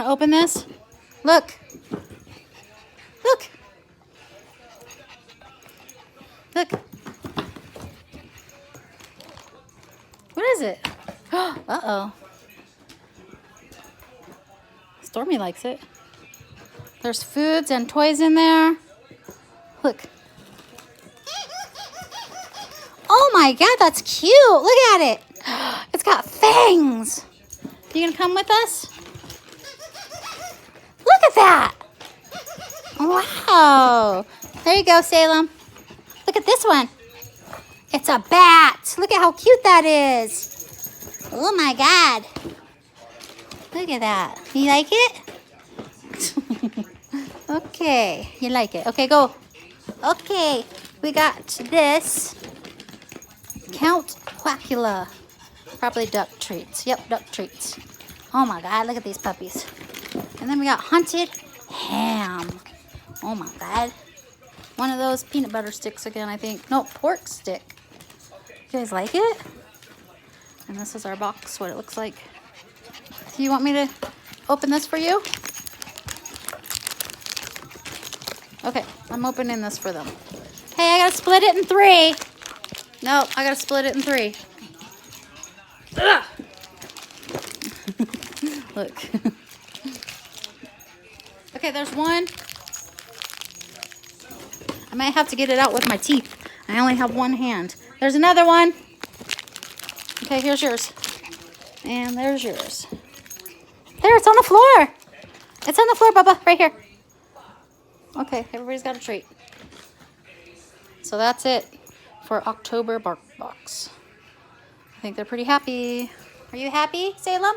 to open this? Look. Look. Look. What is it? Uh-oh. Stormy likes it. There's foods and toys in there. Look. Oh my God, that's cute. Look at it. It's got fangs. You gonna come with us? Look at that. Wow. There you go, Salem. Look at this one. It's a bat. Look at how cute that is. Oh my God. Look at that. You like it? Okay. You like it. Okay, go. Okay. We got this. Count Quackula. Probably duck treats. Yep, duck treats. Oh my God, look at these puppies. And then we got Haunted Ham. Oh my God. One of those peanut butter sticks again, I think. No, pork stick. You guys like it? And this is our box, what it looks like. Do you want me to open this for you? Okay, I'm opening this for them. Hey, I gotta split it in 3. No, I gotta split it in 3. Ugh. Look. Okay, there's one. I might have to get it out with my teeth. I only have one hand. There's another one. Okay, here's yours. And there's yours. There, it's on the floor. It's on the floor, Bubba, right here. Okay, everybody's got a treat. So that's it for October Bark Box. I think they're pretty happy. Are you happy, Salem?